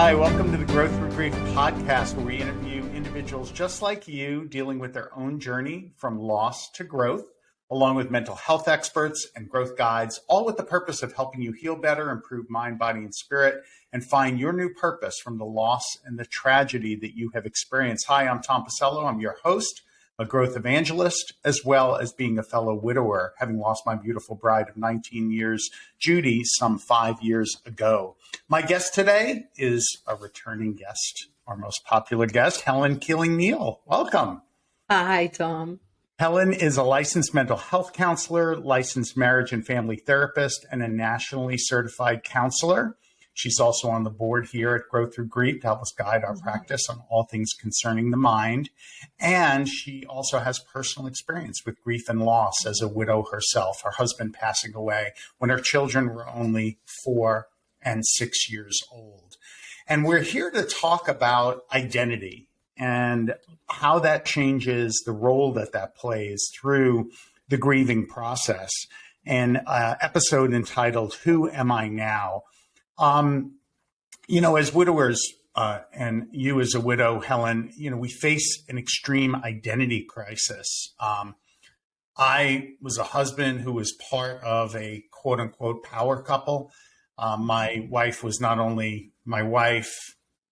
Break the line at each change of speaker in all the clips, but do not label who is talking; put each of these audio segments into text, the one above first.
Hi, welcome to the Growth Through Grief podcast, where we interview individuals just like you dealing with their own journey from loss to growth, along with mental health experts and growth guides, all with the purpose of helping you heal better, improve mind, body, and spirit, and find your new purpose from the loss and the tragedy that you have experienced. Hi, I'm Tom Pacello. I'm your host, a growth evangelist, as well as being a fellow widower, having lost my beautiful bride of 19 years, Judy, some 5 years ago. My guest today is a returning guest, our most popular guest, Helen Keeling-Neal. Welcome.
Hi, Tom.
Helen is a licensed mental health counselor, licensed marriage and family therapist, and a nationally certified counselor. She's also on the board here at Growth Through Grief to help us guide our practice on all things concerning the mind. And she also has personal experience with grief and loss as a widow herself, her husband passing away when her children were only 4 and 6 years old. And we're here to talk about identity and how that changes, the role that that plays through the grieving process. An episode entitled, Who Am I Now? As widowers, and you as a widow, Helen, we face an extreme identity crisis. I was a husband who was part of a quote unquote power couple. My wife was not only my wife,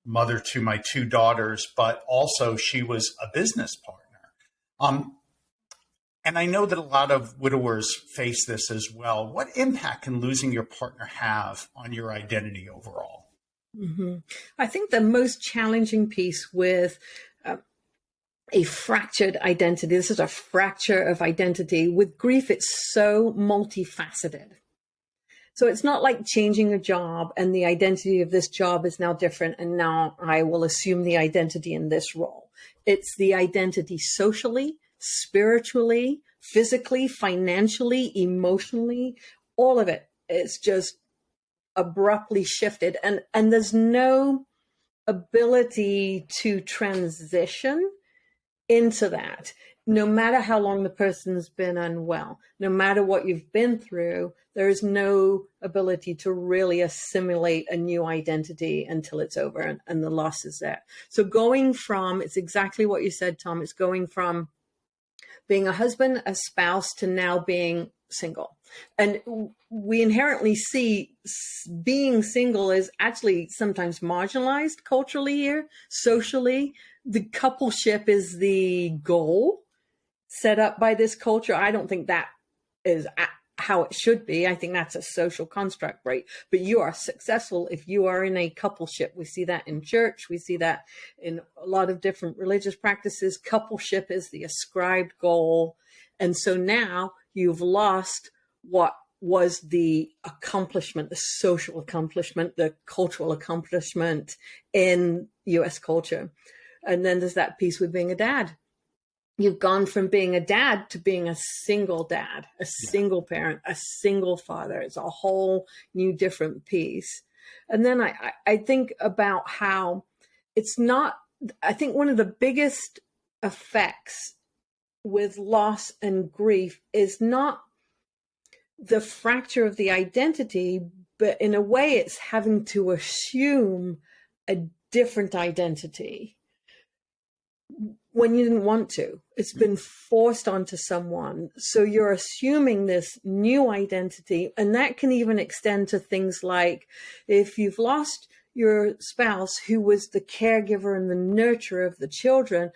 mother to my 2 daughters, but also she was a business partner. And I know that a lot of widowers face this as well. What impact can losing your partner have on your identity overall?
Mm-hmm. I think the most challenging piece with a fractured identity, this is a fracture of identity. With grief, it's so multifaceted. So it's not like changing a job and the identity of this job is now different and now I will assume the identity in this role. It's the identity socially, spiritually, physically, financially, emotionally, all of it. It's just abruptly shifted. And there's no ability to transition into that. No matter how long the person's been unwell, no matter what you've been through, there is no ability to really assimilate a new identity until it's over and the loss is there. So going from, it's exactly what you said, Tom, it's going from being a husband, a spouse, to now being single. And we inherently see being single is actually sometimes marginalized culturally here, socially. The coupleship is the goal set up by this culture. I don't think that is how it should be. I think that's a social construct, right? But you are successful if you are in a coupleship. We see that in church. We see that in a lot of different religious practices. Coupleship is the ascribed goal. And so now you've lost what was the accomplishment, the social accomplishment, the cultural accomplishment in US culture. And then there's that piece with being a dad. You've gone from being a dad to being a single dad, a single parent, a single father. It's a whole new different piece. And then I think about how it's not, I think one of the biggest effects with loss and grief is not the fracture of the identity, but in a way it's having to assume a different identity when you didn't want to. It's been forced onto someone. So you're assuming this new identity, and that can even extend to things like if you've lost your spouse who was the caregiver and the nurturer of the children,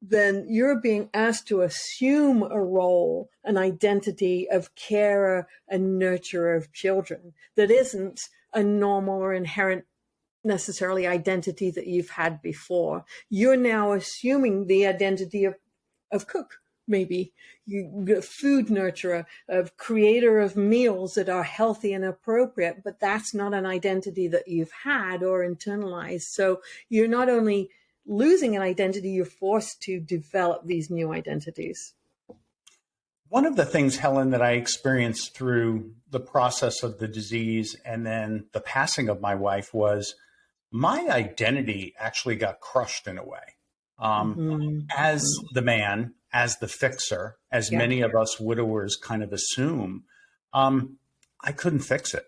then you're being asked to assume a role, an identity of carer and nurturer of children that isn't a normal or inherent necessarily identity that you've had before. You're now assuming the identity of cook, maybe, food nurturer, of creator of meals that are healthy and appropriate, but that's not an identity that you've had or internalized. So you're not only losing an identity, you're forced to develop these new identities.
One of the things, Helen, that I experienced through the process of the disease and then the passing of my wife was my identity actually got crushed in a way. As the man, as the fixer, as many of us widowers kind of assume, I couldn't fix it.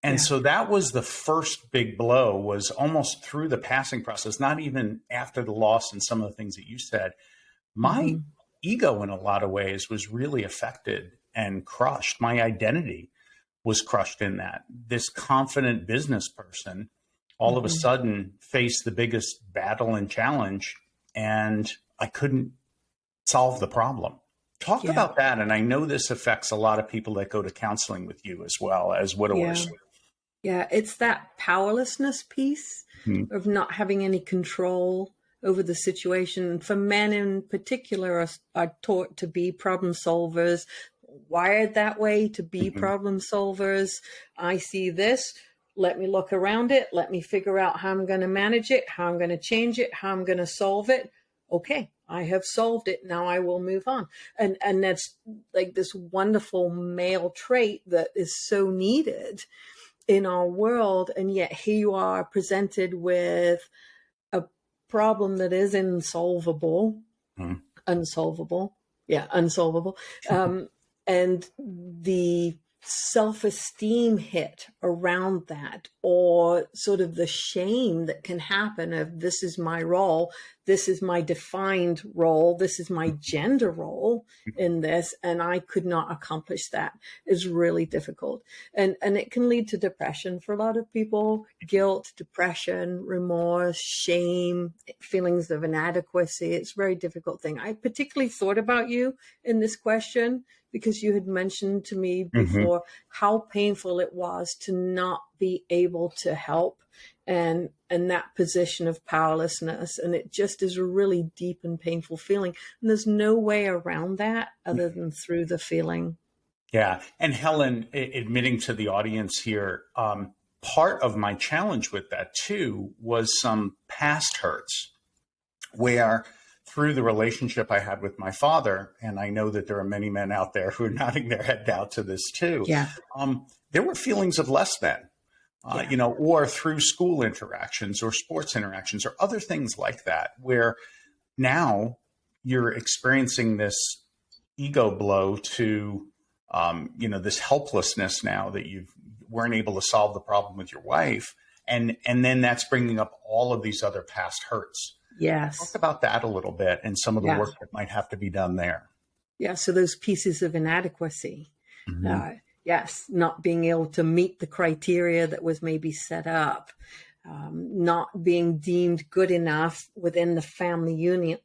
And so that was the first big blow, was almost through the passing process, not even after the loss and some of the things that you said. My ego in a lot of ways was really affected and crushed. My identity was crushed in that. This confident business person all of a sudden faced the biggest battle and challenge, and I couldn't solve the problem. Talk about that. And I know this affects a lot of people that go to counseling with you as well as widowers.
Yeah, it's that powerlessness piece of not having any control over the situation. For men in particular are taught to be problem solvers, wired that way to be problem solvers. I see this. Let me look around it. Let me figure out how I'm going to manage it, how I'm going to change it, how I'm going to solve it. Okay, I have solved it. Now I will move on. And that's like this wonderful male trait that is so needed in our world. And yet here you are presented with a problem that is unsolvable. And the self-esteem hit around that, or sort of the shame that can happen of, this is my role, this is my defined role, this is my gender role in this, and I could not accomplish that, is really difficult. And it can lead to depression for a lot of people, guilt, depression, remorse, shame, feelings of inadequacy. It's a very difficult thing. I particularly thought about you in this question because you had mentioned to me before how painful it was to not be able to help, and that position of powerlessness. And it just is a really deep and painful feeling. And there's no way around that other than through the feeling.
Yeah. And Helen, admitting to the audience here, part of my challenge with that too was some past hurts where, through the relationship I had with my father, and I know that there are many men out there who are nodding their head down to this too. There were feelings of less than, or through school interactions or sports interactions or other things like that, where now you're experiencing this ego blow to, this helplessness now that you weren't able to solve the problem with your wife. And then that's bringing up all of these other past hurts.
Yes.
Talk about that a little bit and some of the work that might have to be done there.
Yeah. So those pieces of inadequacy, not being able to meet the criteria that was maybe set up, not being deemed good enough within the family unit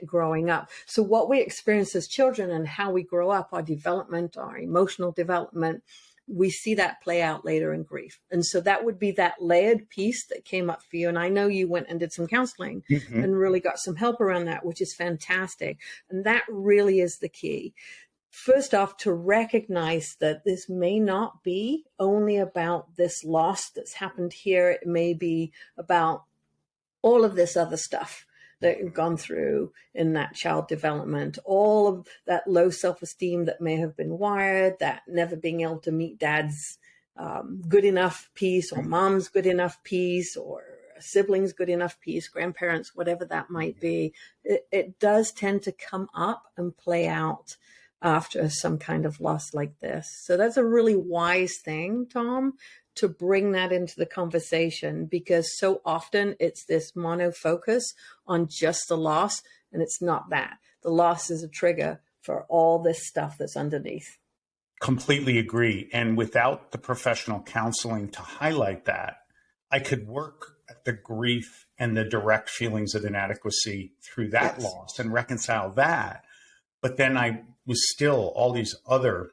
growing up. So what we experience as children and how we grow up, our development, our emotional development, we see that play out later in grief. And so that would be that layered piece that came up for you. And I know you went and did some counseling and really got some help around that, which is fantastic. And that really is the key. First off, to recognize that this may not be only about this loss that's happened here. It may be about all of this other stuff that you've gone through in that child development, all of that low self-esteem that may have been wired, that never being able to meet dad's good enough piece, or mom's good enough piece, or siblings good enough piece, grandparents, whatever that might be. It does tend to come up and play out after some kind of loss like this. So that's a really wise thing, Tom, to bring that into the conversation, because so often it's this mono focus on just the loss, and it's not that. The loss is a trigger for all this stuff that's underneath.
Completely agree. And without the professional counseling to highlight that, I could work at the grief and the direct feelings of inadequacy through that loss and reconcile that. But then I was still, all these other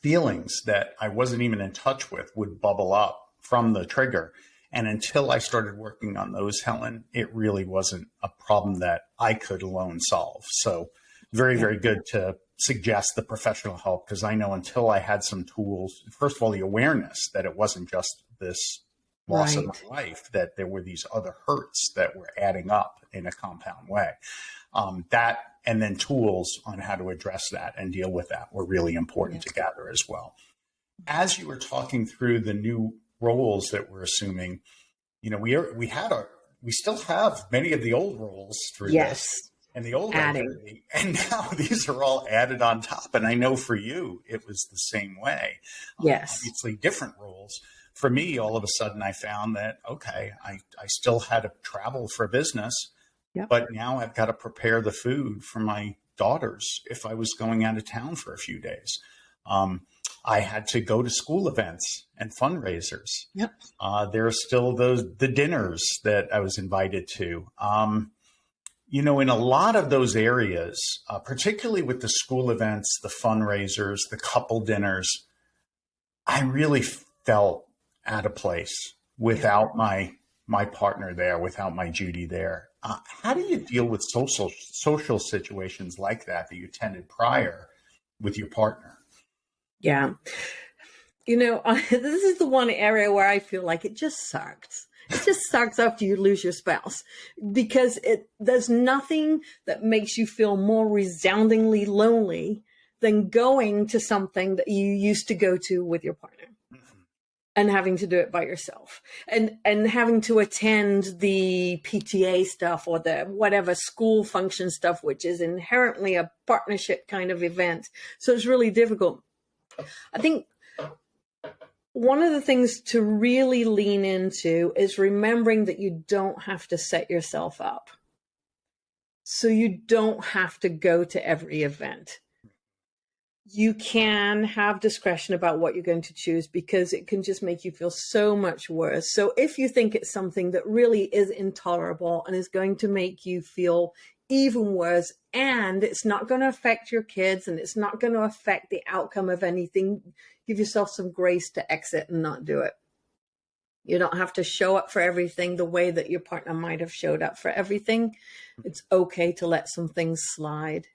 feelings that I wasn't even in touch with would bubble up from the trigger. And until I started working on those, Helen, it really wasn't a problem that I could alone solve. So very, very good to suggest the professional help, because I know until I had some tools, first of all, the awareness that it wasn't just this loss of my life, that there were these other hurts that were adding up in a compound way. And then tools on how to address that and deal with that were really important to gather as well. As you were talking through the new roles that we're assuming, we still have many of the old roles through this and the old identity, and now these are all added on top. And I know for you, it was the same way. Obviously different roles. for me, all of a sudden I found that, okay, I still had to travel for business,
Yep.
but now I've got to prepare the food for my daughters if I was going out of town for a few days. I had to go to school events and fundraisers.
Yep.
There are still the dinners that I was invited to. In a lot of those areas, particularly with the school events, the fundraisers, the couple dinners, I really felt out of place without my partner there, without my Judy there. How do you deal with social situations like that you attended prior with your partner?
Yeah. This is the one area where I feel like it just sucks. It just sucks after you lose your spouse, because there's nothing that makes you feel more resoundingly lonely than going to something that you used to go to with your partner and having to do it by yourself, and having to attend the PTA stuff or the whatever school function stuff, which is inherently a partnership kind of event. So it's really difficult. I think one of the things to really lean into is remembering that you don't have to set yourself up. So you don't have to go to every event. You can have discretion about what you're going to choose, because it can just make you feel so much worse. So if you think it's something that really is intolerable and is going to make you feel even worse, and it's not going to affect your kids and it's not going to affect the outcome of anything, give yourself some grace to exit and not do it. You don't have to show up for everything the way that your partner might have showed up for everything. It's okay to let some things slide.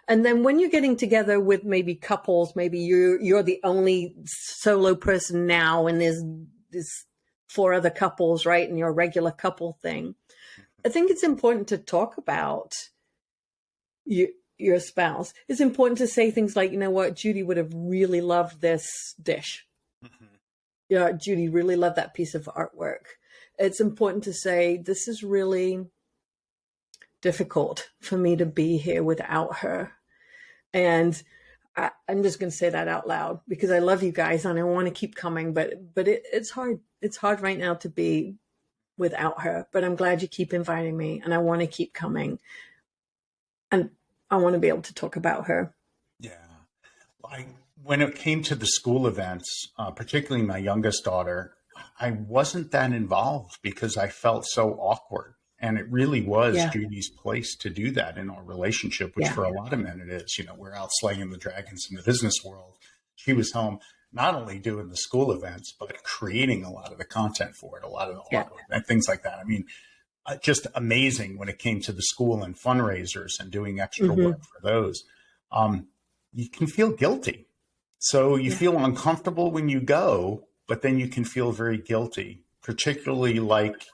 And then when you're getting together with maybe couples, maybe you're the only solo person now, and there's 4 other couples, right? And your regular couple thing. I think it's important to talk about your spouse. It's important to say things like, you know what, Judy would have really loved this dish. Mm-hmm. Yeah, Judy really loved that piece of artwork. It's important to say, this is really difficult for me to be here without her. And I'm just going to say that out loud, because I love you guys and I want to keep coming, but it's hard. It's hard right now to be without her, but I'm glad you keep inviting me and I want to keep coming. And I want to be able to talk about her.
Yeah. When it came to the school events, particularly my youngest daughter, I wasn't that involved because I felt so awkward. And it really was Judy's place to do that in our relationship, which for a lot of men it is. We're out slaying the dragons in the business world. She was home not only doing the school events, but creating a lot of the content for it, a lot of the artwork and things like that. I mean, just amazing when it came to the school and fundraisers and doing extra work for those. You can feel guilty. So you feel uncomfortable when you go, but then you can feel very guilty, particularly like,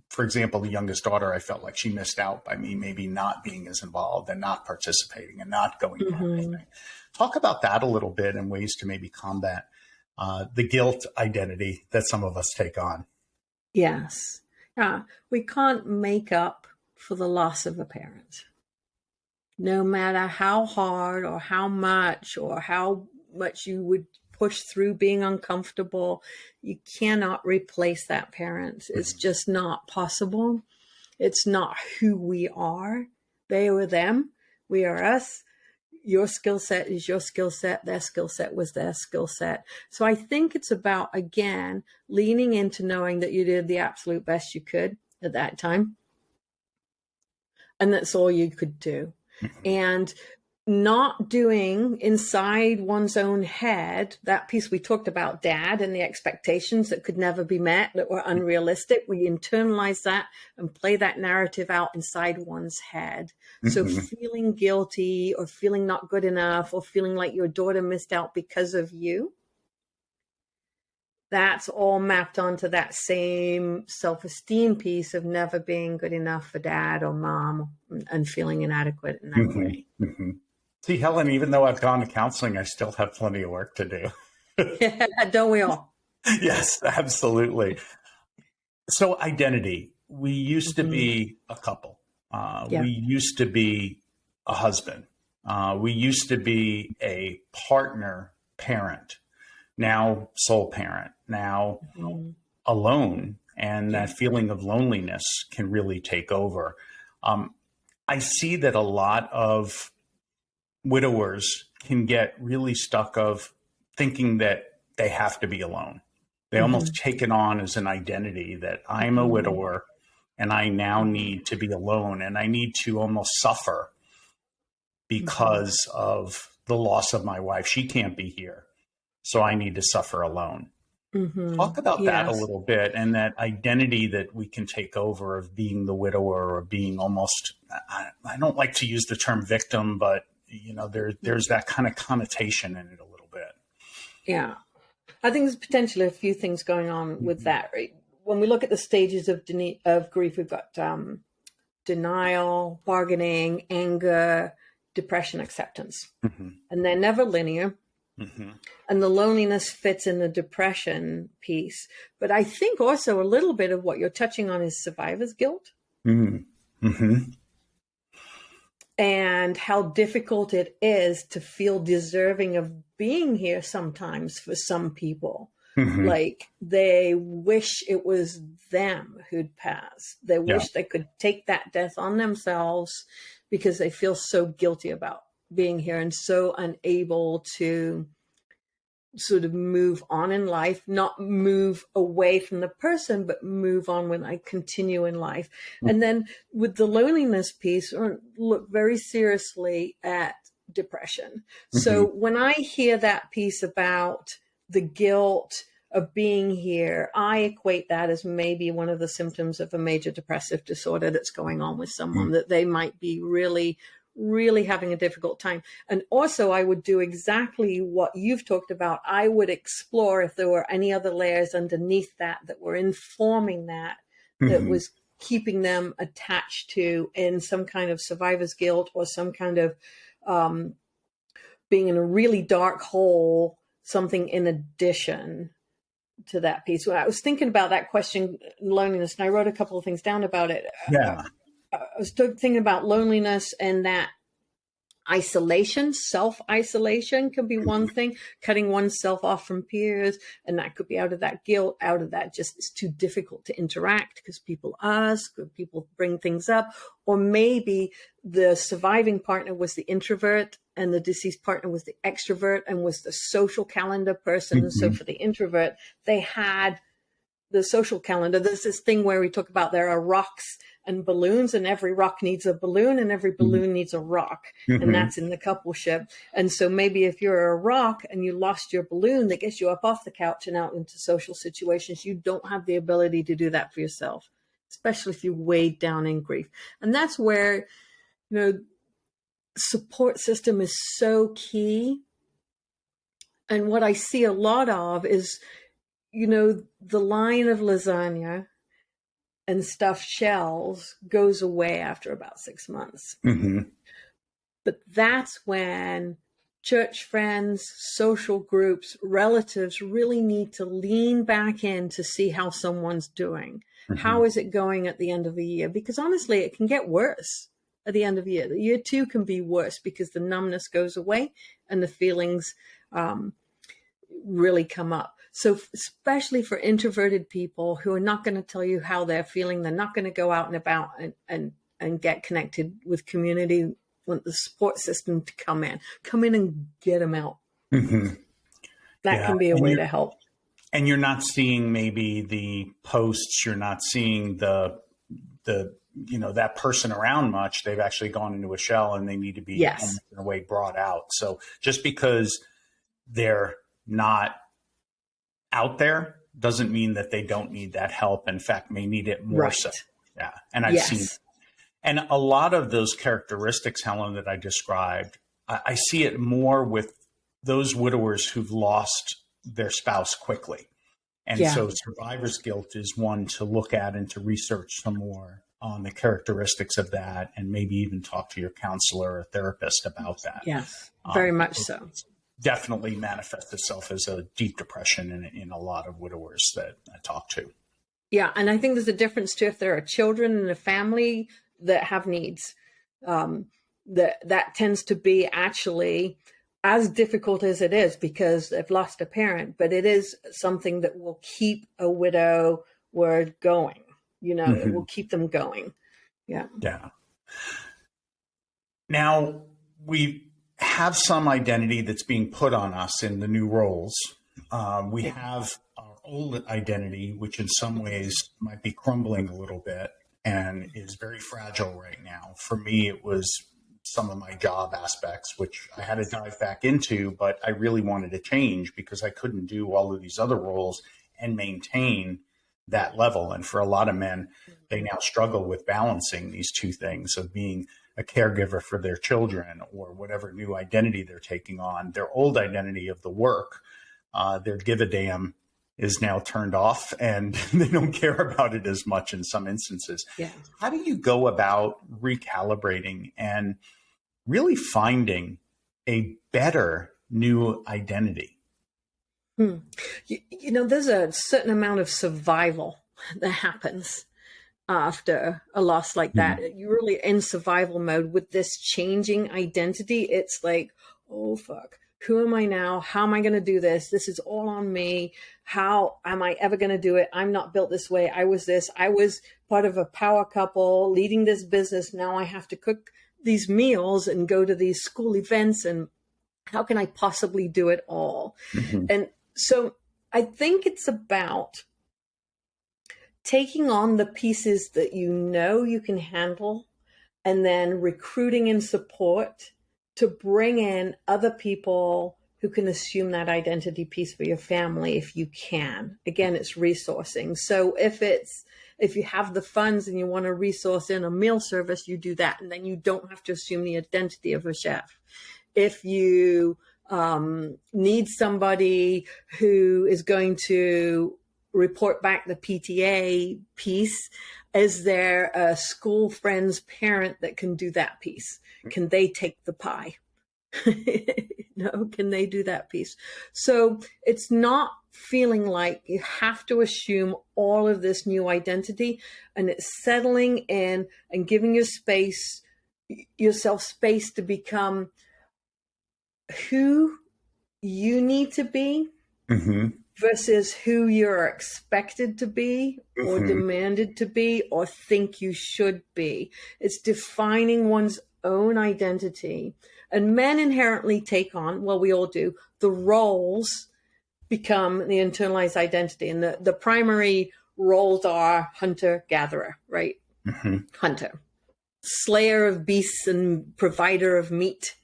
for example, the youngest daughter, I felt like she missed out by me maybe not being as involved and not participating and not going to anything. Talk about that a little bit and ways to maybe combat the guilt identity that some of us take on.
Yes. Yeah. We can't make up for the loss of a parent. No matter how hard or how much you would push through being uncomfortable, you cannot replace that parent. It's just not possible. It's not who we are. They were them. We are us. Your skill set is your skill set. Their skill set was their skill set. So I think it's about, again, leaning into knowing that you did the absolute best you could at that time. And that's all you could do. And not doing inside one's own head that piece we talked about, Dad, and the expectations that could never be met, that were unrealistic. We internalize that and play that narrative out inside one's head. So feeling guilty or feeling not good enough or feeling like your daughter missed out because of you, that's all mapped onto that same self-esteem piece of never being good enough for Dad or Mom and feeling inadequate in that way.
See, Helen, even though I've gone to counseling, I still have plenty of work to do.
Yeah, don't we all?
Yes, absolutely. So identity, we used to be a couple. We used to be a husband. We used to be a partner parent. now sole parent, now
Mhm.
alone, and
Yeah.
that feeling of loneliness can really take over. I see that a lot of widowers can get really stuck of thinking that they have to be alone. They almost
Mhm.
take it on as an identity that I'm a
Mhm.
widower and I now
Mhm.
need to be alone and I need to almost suffer
Mhm.
because of the loss of my wife. She can't be here, so I need to suffer alone. Talk
Mhm.
about that a
Yes.
little bit and that identity that we can take over of being the widower or being almost, I don't like to use the term victim, but there's that kind of connotation in it a little bit.
Yeah. I think there's potentially a few things going on with
Mm-hmm.
that. Right? When we look at the stages of grief, we've got denial, bargaining, anger, depression, acceptance,
Mm-hmm.
and they're never linear.
Mm-hmm.
And the loneliness fits in the depression piece. But I think also a little bit of what you're touching on is survivor's guilt
Mm-hmm. Mm-hmm.
and how difficult it is to feel deserving of being here sometimes for some people.
Mm-hmm.
Like they wish it was them who'd passed. They
Yeah.
wish they could take that death on themselves because they feel so guilty about being here and so unable to sort of move on in life, not move away from the person, but move on when I continue in life. And then with the loneliness piece, or look very seriously at depression.
Mm-hmm.
So when I hear that piece about the guilt of being here, I equate that as maybe one of the symptoms of a major depressive disorder that's going on with someone, that they might be really having a difficult time. And also, I would do exactly what you've talked about. I would explore if there were any other layers underneath that were informing that
Mm-hmm.
was keeping them attached to in some kind of survivor's guilt or some kind of being in a really dark hole, something in addition to that piece. When I was thinking about that question, loneliness, and I wrote a couple of things down about it.
Yeah.
I was thinking about loneliness and that isolation, self-isolation can be one thing, cutting oneself off from peers, and that could be out of that guilt, out of that just it's too difficult to interact because people ask or people bring things up, or maybe the surviving partner was the introvert and the deceased partner was the extrovert and was the social calendar person. So
Mm-hmm.
for the introvert, they had the social calendar. There's this thing where we talk about there are rocks and balloons, and every rock needs a balloon, and every balloon needs a rock, and
Mm-hmm.
that's in the coupleship. And so maybe if you're a rock and you lost your balloon that gets you up off the couch and out into social situations, you don't have the ability to do that for yourself, especially if you're weighed down in grief. And that's where, support system is so key. And what I see a lot of is, the line of lasagna and stuffed shells goes away after about 6 months.
Mm-hmm.
But that's when church friends, social groups, relatives really need to lean back in to see how someone's doing.
Mm-hmm.
How is it going at the end of a year? Because honestly, it can get worse at the end of the year. The year two can be worse because the numbness goes away and the feelings really come up. So especially for introverted people who are not going to tell you how they're feeling, they're not going to go out and about and get connected with community, want the support system to come in and get them out.
Mm-hmm.
That
Yeah.
can be a way to help.
And you're not seeing maybe the posts, you're not seeing the that person around much. They've actually gone into a shell and they need to be
Yes.
in a way brought out. So just because they're not out there doesn't mean that they don't need that help. In fact, may need it more
Right.
so. Yeah. And I've seen,
Yes.
and a lot of those characteristics, Helen, that I described, I see it more with those widowers who've lost their spouse quickly. And
Yeah.
so survivor's guilt is one to look at and to research some more on the characteristics of that, and maybe even talk to your counselor or therapist about that.
Yes. Very much
Because
so.
it's definitely manifests itself as a deep depression in a lot of widowers that I talk to.
Yeah. And I think there's a difference too if there are children in a family that have needs. That tends to be actually as difficult as it is because they've lost a parent, but it is something that will keep a widow word going. You know, it will keep them going. Yeah.
Yeah. Now, we have some identity that's being put on us in the new roles. We have our old identity, which in some ways might be crumbling a little bit and is very fragile right now. For me, it was some of my job aspects, which I had to dive back into, but I really wanted to change because I couldn't do all of these other roles and maintain that level. And for a lot of men, they now struggle with balancing these two things of being a caregiver for their children or whatever new identity they're taking on. Their old identity of the work, their give a damn is now turned off and they don't care about it as much in some instances.
Yeah.
How do you go about recalibrating and really finding a better new identity?
You know, there's a certain amount of survival that happens after a loss like that. You're really in survival mode with this changing identity. It's like, oh, fuck. Who am I now? How am I going to do this? This is all on me. How am I ever going to do it? I'm not built this way. I was this. I was part of a power couple leading this business. Now I have to cook these meals and go to these school events. And how can I possibly do it all? And so I think it's about taking on the pieces that you know you can handle and then recruiting and support to bring in other people who can assume that identity piece for your family if you can. Again, it's resourcing. So if you have the funds and you want to resource in a meal service, you do that. And then you don't have to assume the identity of a chef. If you need somebody who is going to report back the PTA piece, is there a school friend's parent that can do that piece? Can they take the pie? No, can they do that piece? So it's not feeling like you have to assume all of this new identity, and it's settling in and giving yourself space to become who you need to be versus who you're expected to be or demanded to be or think you should be. It's defining one's own identity. And men inherently take on, well, we all do, the roles become the internalized identity. And the primary roles are hunter, gatherer, right? Hunter, slayer of beasts and provider of meat.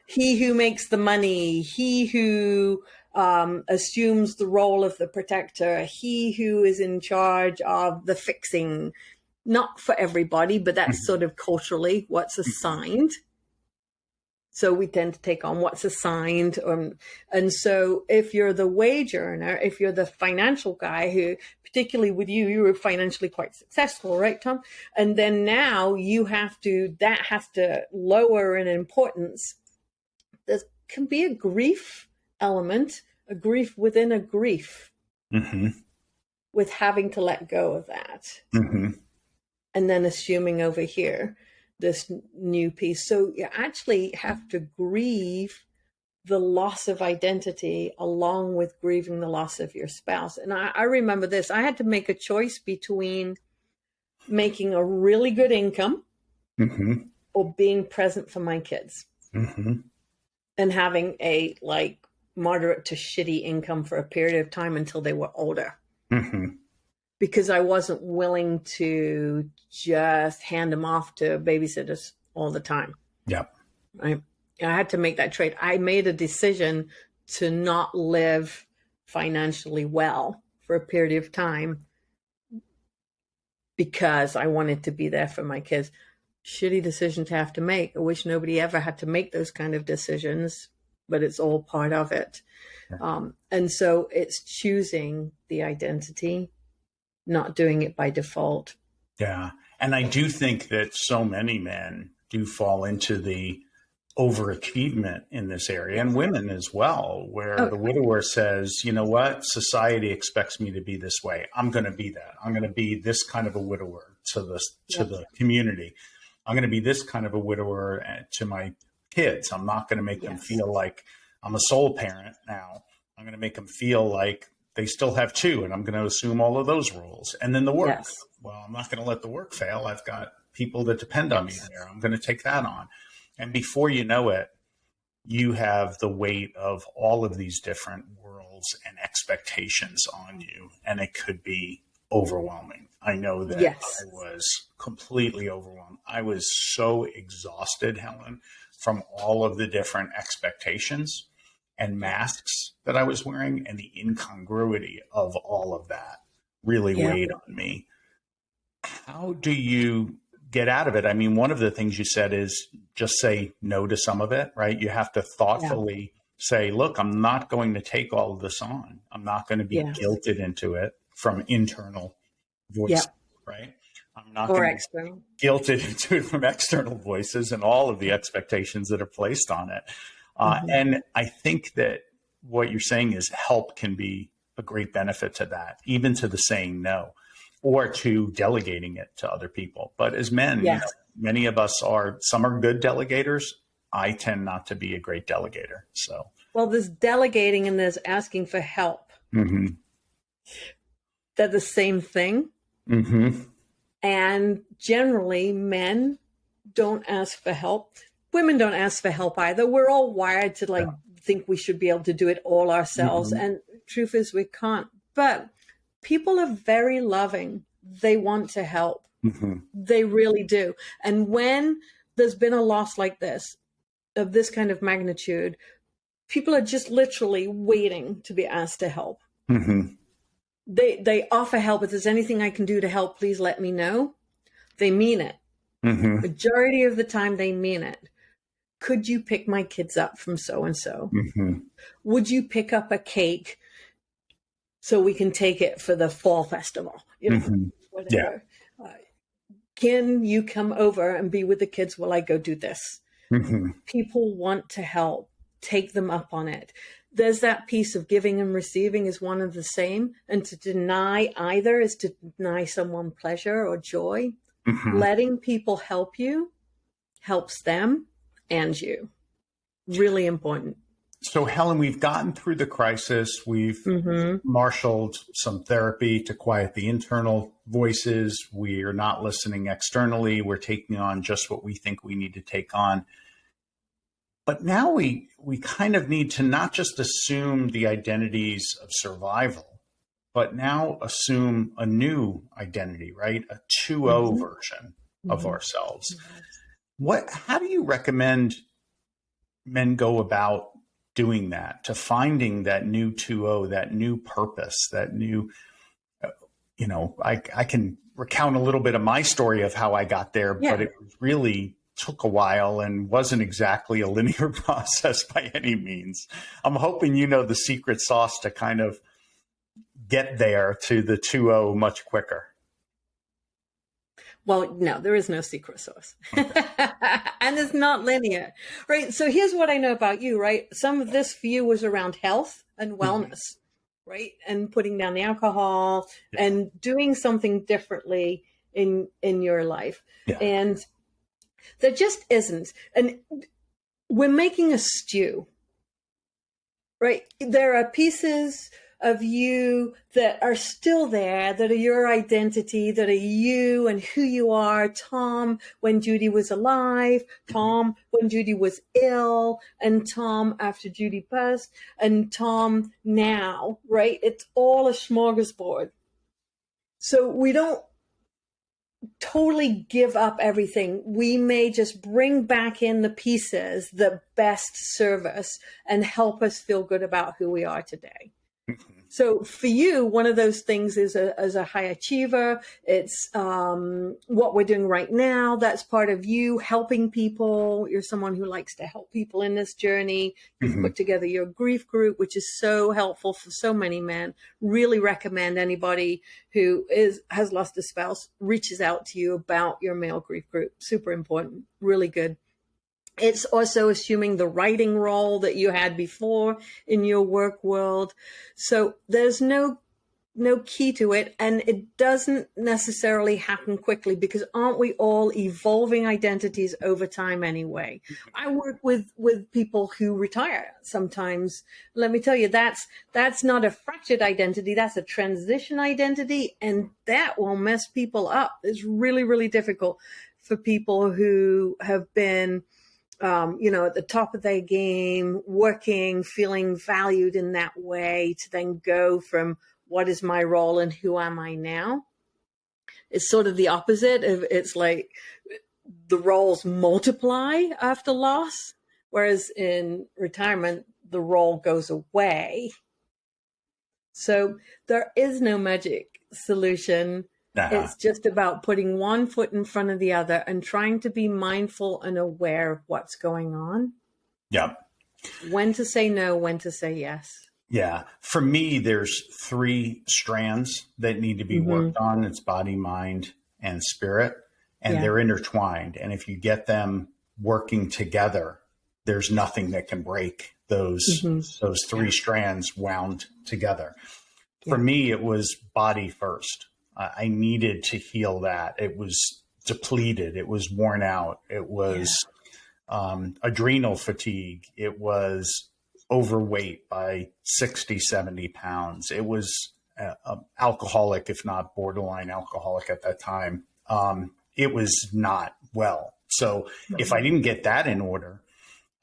He who makes the money, he who assumes the role of the protector, he who is in charge of the fixing. Not for everybody, but that's sort of culturally what's assigned. So we tend to take on what's assigned. And so if you're the wage earner, if you're the financial guy who, particularly with you were financially quite successful, right, Tom? And then now that has to lower in importance. There can be a grief element, a grief within a grief with having to let go of that. And then assuming over here this new piece. So you actually have to grieve the loss of identity along with grieving the loss of your spouse. And I remember this. I had to make a choice between making a really good income or being present for my kids and having a moderate to shitty income for a period of time until they were older. Because I wasn't willing to just hand them off to babysitters all the time. Yep. I had to make that trade. I made a decision to not live financially well for a period of time because I wanted to be there for my kids. Shitty decision to have to make. I wish nobody ever had to make those kind of decisions, but it's all part of it. And so it's choosing the identity, not doing it by default.
Yeah. And I do think that so many men do fall into the overachievement in this area, and women as well, where the widower says, you know what, society expects me to be this way. I'm going to be that. I'm going to be this kind of a widower to the community. I'm going to be this kind of a widower to my kids. I'm not going to make them
Yes.
feel like I'm a sole parent now. I'm going to make them feel like they still have two, and I'm going to assume all of those roles. And then the work.
Yes.
Well, I'm not going to let the work fail. I've got people that depend on me there. I'm going to take that on. And before you know it, you have the weight of all of these different worlds and expectations on you, and it could be overwhelming. I know that
Yes.
I was completely overwhelmed. I was so exhausted, Helen, from all of the different expectations and masks that I was wearing, and the incongruity of all of that really weighed on me. How do you get out of it? I mean, one of the things you said is just say no to some of it, right? You have to thoughtfully say, look, I'm not going to take all of this on. I'm not going to be guilted into it from internal voices, right? I'm not going to be guilted into it from external voices and all of the expectations that are placed on it. And I think that what you're saying is help can be a great benefit to that, even to the saying no, or to delegating it to other people. But as men, you know, many of us are, some are good delegators. I tend not to be a great delegator. So,
well, there's delegating and there's asking for help. They're the same thing. And generally, men don't ask for help. Women don't ask for help either. We're all wired to think we should be able to do it all ourselves. And truth is we can't. But people are very loving. They want to help. They really do. And when there's been a loss like this, of this kind of magnitude, people are just literally waiting to be asked to help. They offer help. If there's anything I can do to help, please let me know. They mean it. Majority of the time, they mean it. Could you pick my kids up from so-and-so? Would you pick up a cake so we can take it for the fall festival? You know, whatever. Can you come over and be with the kids while I go do this? People want to help. Take them up on it. There's that piece of giving and receiving is one and the same. And to deny either is to deny someone pleasure or joy. Letting people help you helps them and you. Really important.
So, Helen, we've gotten through the crisis. We've marshaled some therapy to quiet the internal voices. We're not listening externally. We're taking on just what we think we need to take on. But now we kind of need to not just assume the identities of survival, but now assume a new identity, right? A 2.0 version of ourselves. How do you recommend men go about doing that, to finding that new 2.0, that new purpose, that new, I can recount a little bit of my story of how I got there, but it really took a while and wasn't exactly a linear process by any means. I'm hoping you know the secret sauce to kind of get there to the 2.0 much quicker.
Well, no, there is no secret sauce. And it's not linear, right? So here's what I know about you, right? Some of this for you was around health and wellness, right? And putting down the alcohol and doing something differently in your life. And there just isn't. And we're making a stew, right? There are pieces of you that are still there, that are your identity, that are you and who you are. Tom, when Judy was alive, Tom, when Judy was ill, and Tom after Judy passed, and Tom now, right? It's all a smorgasbord. So we don't totally give up everything. We may just bring back in the pieces that best serve us and help us feel good about who we are today. So for you, one of those things is as a high achiever. It's what we're doing right now. That's part of you helping people. You're someone who likes to help people in this journey. You've put together your grief group, which is so helpful for so many men. Really recommend anybody who has lost a spouse reaches out to you about your male grief group. Super important. Really good. It's also assuming the writing role that you had before in your work world. So there's no no key to it, and it doesn't necessarily happen quickly, because aren't we all evolving identities over time anyway? I work with people who retire sometimes. Let me tell you, that's not a fractured identity, that's a transition identity, and that will mess people up. It's really, really difficult for people who have been at the top of their game, working, feeling valued in that way, to then go from what is my role and who am I now? It's sort of the opposite of, it's like the roles multiply after loss, whereas in retirement, the role goes away. So there is no magic solution. It's just about putting one foot in front of the other and trying to be mindful and aware of what's going on.
Yeah.
When to say no, when to say yes.
Yeah. For me, there's 3 strands that need to be worked on. It's body, mind, and spirit, and they're intertwined. And if you get them working together, there's nothing that can break those 3 strands wound together. For me, it was body first. I needed to heal that. It was depleted. It was worn out. It was adrenal fatigue. It was overweight by 60, 70 pounds. It was alcoholic, if not borderline alcoholic at that time. It was not well. So if I didn't get that in order,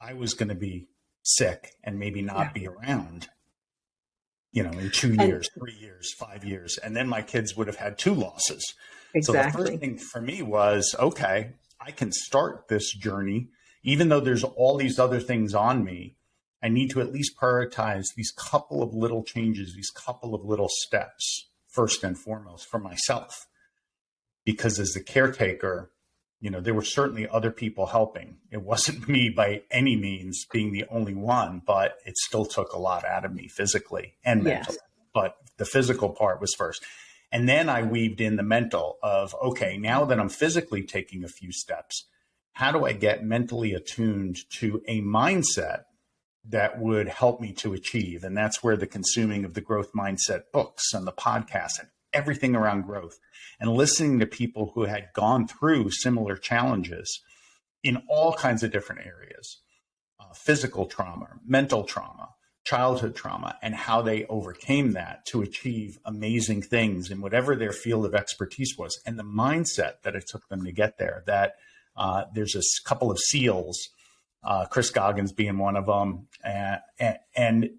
I was going to be sick and maybe not be around, in 2 years, 3 years, 5 years. And then my kids would have had 2 losses.
Exactly.
So the first thing for me was, okay, I can start this journey, even though there's all these other things on me. I need to at least prioritize these couple of little changes, these couple of little steps, first and foremost, for myself. Because as the caretaker, there were certainly other people helping. It wasn't me by any means being the only one, but it still took a lot out of me physically and mentally. But the physical part was first. And then I weaved in the mental of, okay, now that I'm physically taking a few steps, how do I get mentally attuned to a mindset that would help me to achieve? And that's where the consuming of the growth mindset books and the podcast and everything around growth and listening to people who had gone through similar challenges in all kinds of different areas, physical trauma, mental trauma, childhood trauma, and how they overcame that to achieve amazing things in whatever their field of expertise was, and the mindset that it took them to get there. That there's a couple of SEALs, Chris Goggins being one of them, and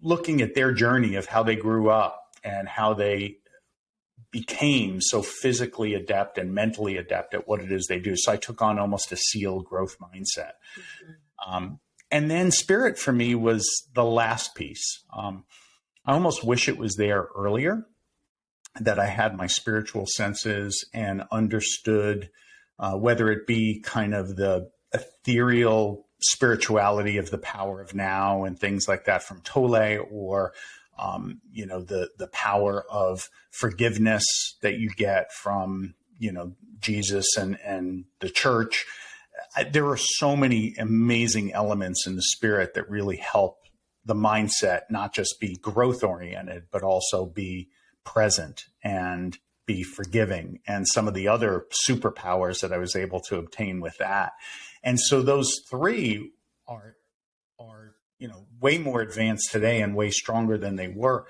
looking at their journey of how they grew up and how they became so physically adept and mentally adept at what it is they do. So I took on almost a SEAL growth mindset. And then spirit for me was the last piece. I almost wish it was there earlier, that I had my spiritual senses and understood whether it be kind of the ethereal spirituality of the power of now and things like that from Tolle, or the power of forgiveness that you get from, Jesus and the church. There are so many amazing elements in the spirit that really help the mindset not just be growth oriented, but also be present and be forgiving, and some of the other superpowers that I was able to obtain with that. And so those 3 are way more advanced today and way stronger than they were.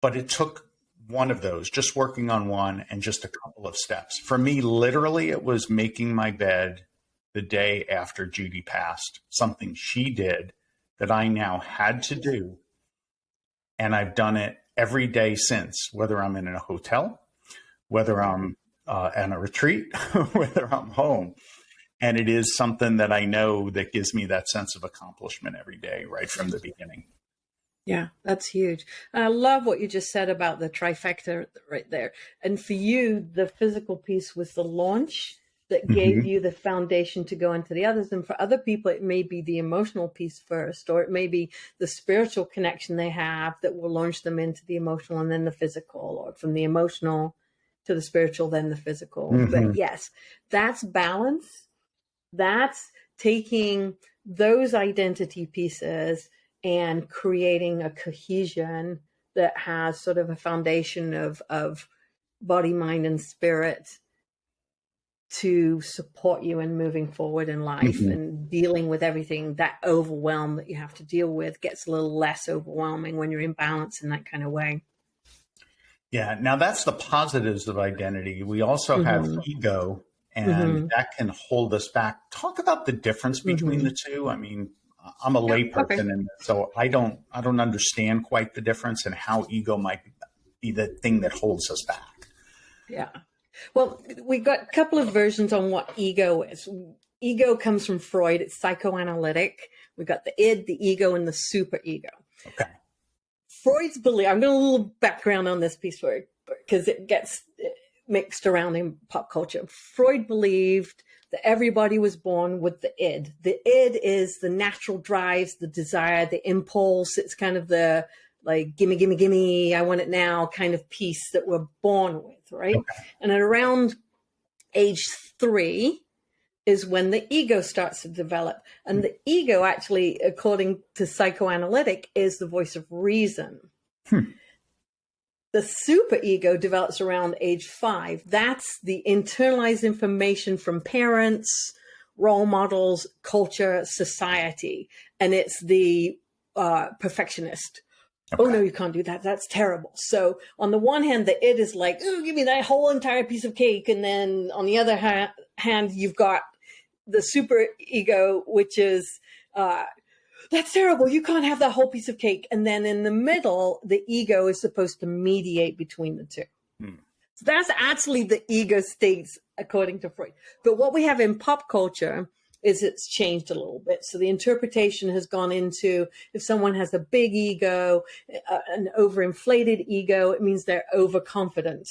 But it took one of those, just working on one and just a couple of steps. For me, literally, it was making my bed the day after Judy passed, something she did that I now had to do. And I've done it every day since, whether I'm in a hotel, whether I'm on a retreat, whether I'm home. And it is something that I know that gives me that sense of accomplishment every day, right from the beginning.
Yeah, that's huge. And I love what you just said about the trifecta right there. And for you, the physical piece was the launch that gave you the foundation to go into the others. And for other people, it may be the emotional piece first, or it may be the spiritual connection they have that will launch them into the emotional and then the physical, or from the emotional to the spiritual, then the physical. But yes, that's balance. That's taking those identity pieces and creating a cohesion that has sort of a foundation of body, mind, and spirit to support you in moving forward in life,
Mhm.
and dealing with everything, that overwhelm that you have to deal with gets a little less overwhelming when you're in balance in that kind of way.
Yeah. Now that's the positives of identity. We also have
Mm-hmm.
ego, and
Mm-hmm.
that can hold us back. Talk about the difference between
Mm-hmm.
the two. I mean, I'm a
Yeah. Okay.
layperson, and so I don't understand quite the difference and how ego might be the thing that holds us back.
Yeah. Well, we got a couple of versions on what ego is. Ego comes from Freud. It's psychoanalytic. We got the id, the ego, and the superego.
Okay.
Freud's belief, I'm going to a little background on this piece for you because it gets mixed around in pop culture. Freud believed that everybody was born with the id. The id is the natural drives, the desire, the impulse. It's kind of the like, gimme, gimme, gimme, I want it now kind of piece that we're born with, right?
Okay.
And at around age 3 is when the ego starts to develop. And the ego, actually, according to psychoanalytic, is the voice of reason.
Hmm.
The superego develops around age 5. That's the internalized information from parents, role models, culture, society. And it's the perfectionist.
Okay.
Oh, no, you can't do that. That's terrible. So on the one hand, the id is like, oh, give me that whole entire piece of cake. And then on the other hand, you've got the super ego, which is, that's terrible. You can't have that whole piece of cake. And then in the middle, the ego is supposed to mediate between the two.
Hmm.
So that's actually the ego states, according to Freud. But what we have in pop culture is it's changed a little bit. So the interpretation has gone into, if someone has a big ego, an overinflated ego, it means they're overconfident.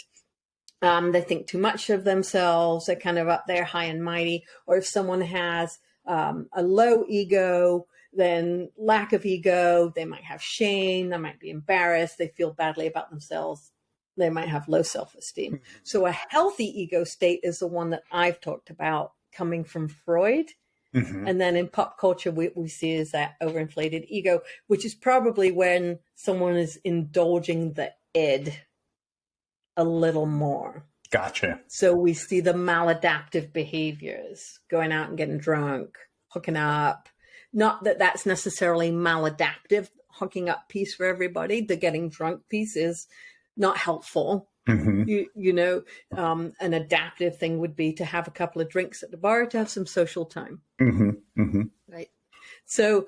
They think too much of themselves. They're kind of up there high and mighty. Or if someone has a low ego, then lack of ego, they might have shame. They might be embarrassed. They feel badly about themselves. They might have low self-esteem. So a healthy ego state is the one that I've talked about coming from Freud.
Mm-hmm.
And then in pop culture, we see is that overinflated ego, which is probably when someone is indulging the id a little more.
Gotcha.
So we see the maladaptive behaviors, going out and getting drunk, hooking up. Not that that's necessarily maladaptive, hooking up piece for everybody. The getting drunk piece is not helpful.
Mm-hmm.
An adaptive thing would be to have a couple of drinks at the bar, to have some social time.
Mm-hmm. Mm-hmm.
Right. So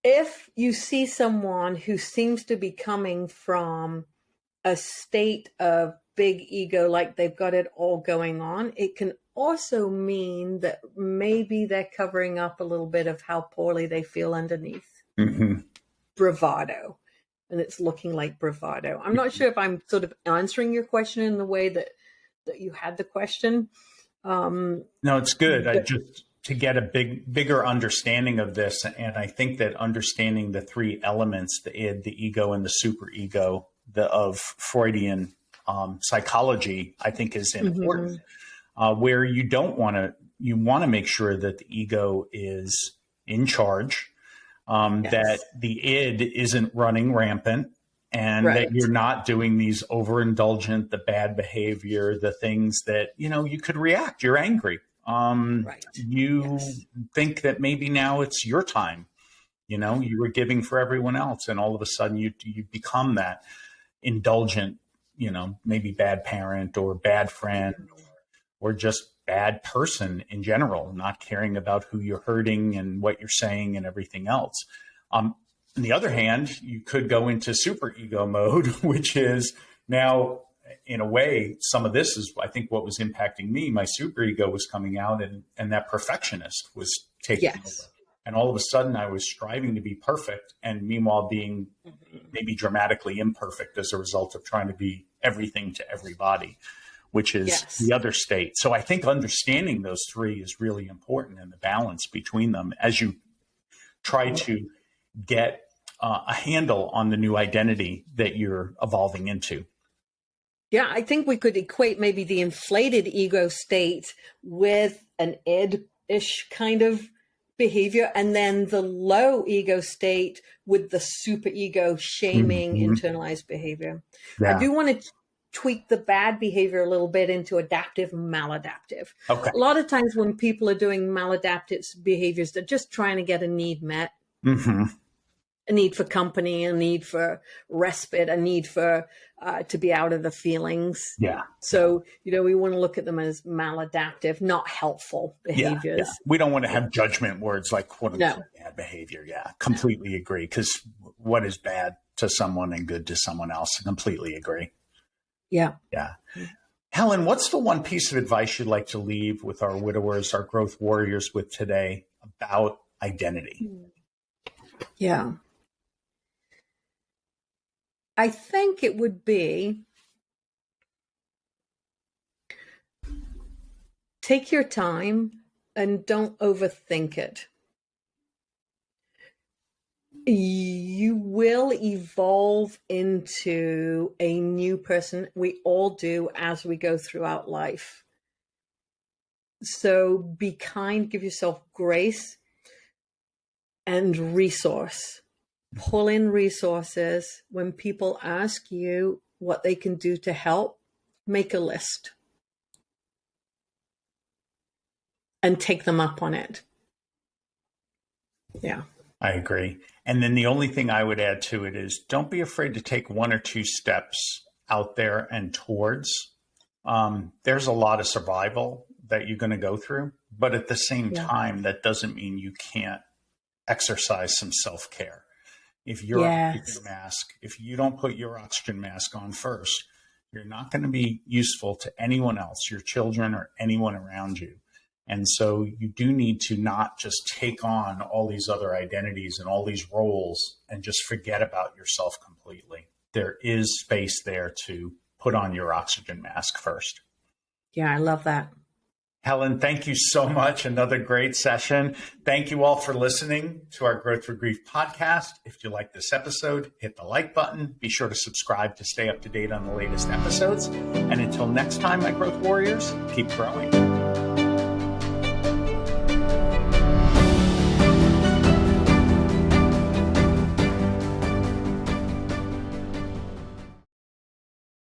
if you see someone who seems to be coming from a state of big ego, like they've got it all going on, it can also mean that maybe they're covering up a little bit of how poorly they feel underneath.
Mm-hmm.
Bravado. And it's looking like bravado. I'm not sure if I'm sort of answering your question in the way that you had the question.
No, it's good. I just to get a bigger understanding of this, and I think that understanding the three elements, the id, the ego, and the superego, of Freudian psychology, I think is important. Where you want to make sure that the ego is in charge,
Yes.
that the id isn't running rampant, and
Right.
that you're not doing these overindulgent, the bad behavior, the things that, you could react. You're angry.
Right.
You
Yes.
think that maybe now it's your time. You were giving for everyone else, and all of a sudden you become that indulgent, maybe bad parent or bad friend or just bad person in general, not caring about who you're hurting and what you're saying and everything else. On the other hand, you could go into superego mode, which is now, in a way, some of this is, I think, what was impacting me. My superego was coming out, and that perfectionist was taking over. And all of a sudden, I was striving to be perfect, and meanwhile being maybe dramatically imperfect as a result of trying to be everything to everybody, which is the other state. So I think understanding those three is really important, and the balance between them as you try to get a handle on the new identity that you're evolving into.
Yeah, I think we could equate maybe the inflated ego state with an id-ish kind of behavior, and then the low ego state with the super ego shaming internalized behavior.
Yeah.
I do want to tweak the bad behavior a little bit into adaptive and maladaptive.
Okay.
A lot of times when people are doing maladaptive behaviors, they're just trying to get a need met. A need for company, a need for respite, a need for to be out of the feelings.
Yeah.
So, we want to look at them as maladaptive, not helpful behaviors.
Yeah. We don't want to have judgment words like quote unquote bad behavior. Yeah. Completely agree. Because what is bad to someone and good to someone else? I completely agree.
Yeah.
Yeah. Helen, what's the one piece of advice you'd like to leave with our widowers, our growth warriors with today about identity?
Yeah. I think it would be take your time and don't overthink it. You will evolve into a new person. We all do as we go throughout life. So be kind, give yourself grace and resource. Pull in resources. When people ask you what they can do to help, make a list and take them up on it. Yeah.
I agree. And then the only thing I would add to it is don't be afraid to take one or two steps out there and towards. There's a lot of survival that you're going to go through, but at the same time, that doesn't mean you can't exercise some self-care. If you're on your mask, if you don't put your oxygen mask on first, you're not going to be useful to anyone else, your children or anyone around you. And so you do need to not just take on all these other identities and all these roles and just forget about yourself completely. There is space there to put on your oxygen mask first.
Yeah, I love that.
Helen, thank you so much. Another great session. Thank you all for listening to our Growth Through Grief podcast. If you like this episode, hit the like button. Be sure to subscribe to stay up to date on the latest episodes. And until next time, my Growth Warriors, keep growing.